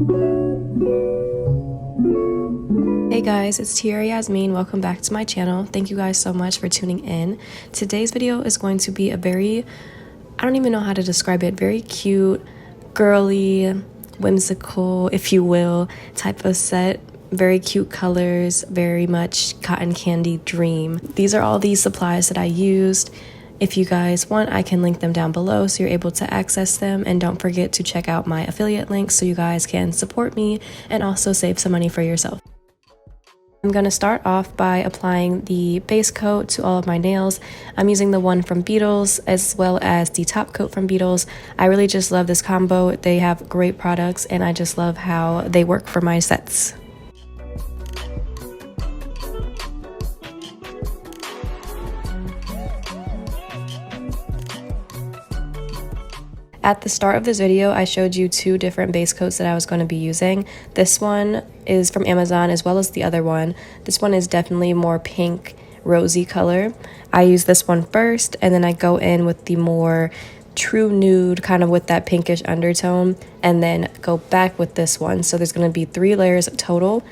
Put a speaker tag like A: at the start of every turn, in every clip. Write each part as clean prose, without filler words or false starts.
A: Hey guys, it's Tiara Yasmin. Welcome back to my channel. Thank you guys so much for tuning in. Today's video is going to be a very, I don't even know how to describe it, very cute, girly, whimsical, if you will, type of set. Very cute colors, very much cotton candy dream. These are all the supplies that I used. If you guys want, I can link them down below so you're able to access them. And don't forget to check out my affiliate links so you guys can support me and also save some money for yourself. I'm going to start off by applying the base coat to all of my nails. I'm using the one from Beetles as well as the top coat from Beetles. I really just love this combo. They have great products and I just love how they work for my sets. At the start of this video, I showed you two different base coats that I was going to be using. This one is from Amazon as well as the other one. This one is definitely more pink, rosy color. I use this one first and then I go in with the more true nude, kind of with that pinkish undertone, and then go back with this one. So there's going to be 3 layers total,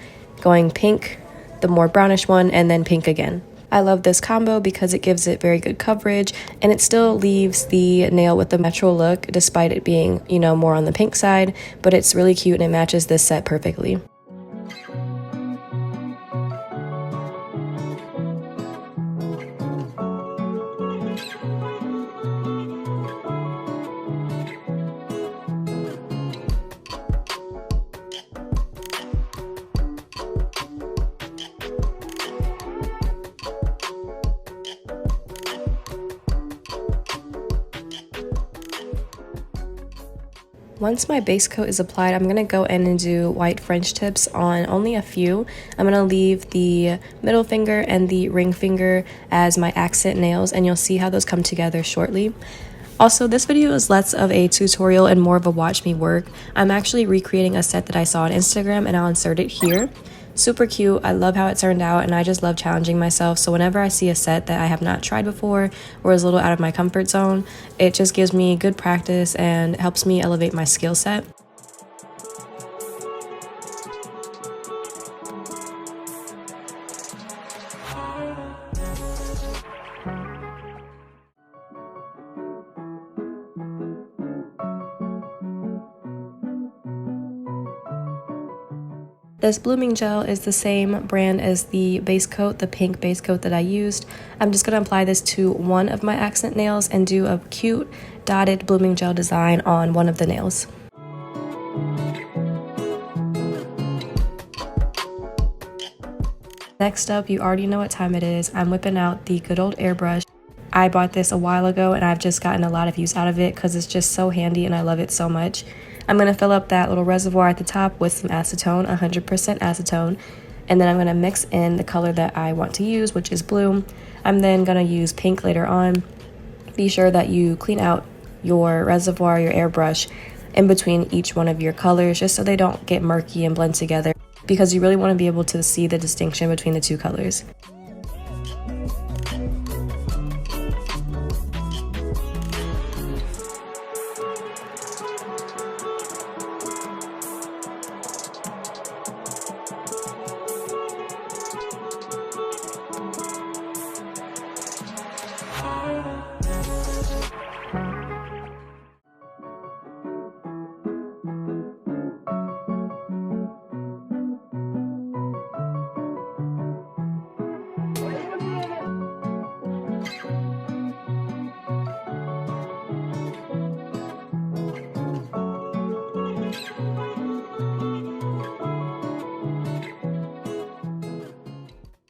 A: going pink, the more brownish one, and then pink again. I love this combo because it gives it very good coverage and it still leaves the nail with the natural look despite it being, you know, more on the pink side, but it's really cute and it matches this set perfectly. Once my base coat is applied, I'm going to go in and do white French tips on only a few. I'm going to leave the middle finger and the ring finger as my accent nails, and you'll see how those come together shortly. Also, this video is less of a tutorial and more of a watch me work. I'm actually recreating a set that I saw on Instagram and I'll insert it here. Super cute. I love how it turned out and I just love challenging myself. So whenever I see a set that I have not tried before or is a little out of my comfort zone, it just gives me good practice and helps me elevate my skill set. This blooming gel is the same brand as the base coat, the pink base coat that I used. I'm just going to apply this to one of my accent nails and do a cute dotted blooming gel design on one of the nails. Next up, you already know what time it is. I'm whipping out the good old airbrush. I bought this a while ago and I've just gotten a lot of use out of it because it's just so handy and I love it so much. I'm going to fill up that little reservoir at the top with some acetone, 100% acetone, and then I'm going to mix in the color that I want to use, which is blue. I'm then going to use pink later on. Be sure that you clean out your reservoir, your airbrush, in between each one of your colors, just so they don't get murky and blend together, because you really want to be able to see the distinction between the two colors.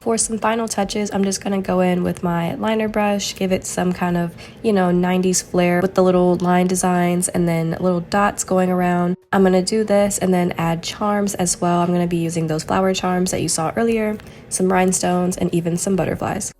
A: For some final touches, I'm just going to go in with my liner brush, give it some kind of, 90s flair with the little line designs and then little dots going around. I'm going to do this and then add charms as well. I'm going to be using those flower charms that you saw earlier, some rhinestones, and even some butterflies.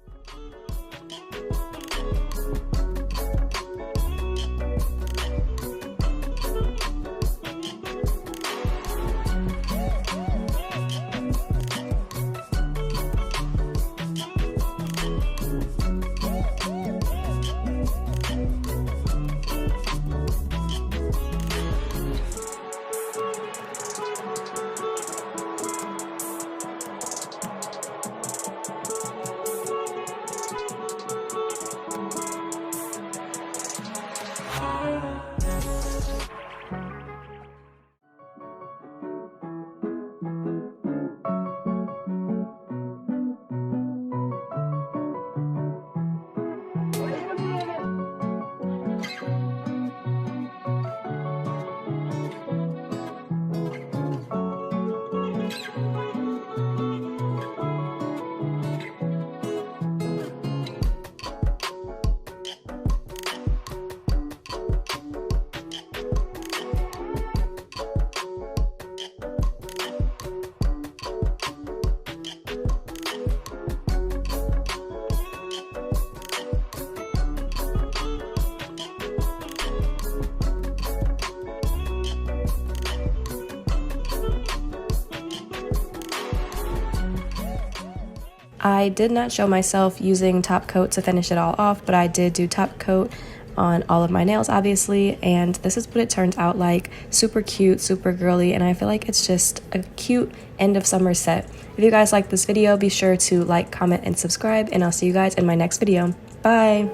A: I did not show myself using top coat to finish it all off, but I did do top coat on all of my nails, obviously, and this is what it turns out like. Super cute, super girly, and I feel like it's just a cute end of summer set. If you guys like this video, be sure to like, comment, and subscribe, and I'll see you guys in my next video. Bye!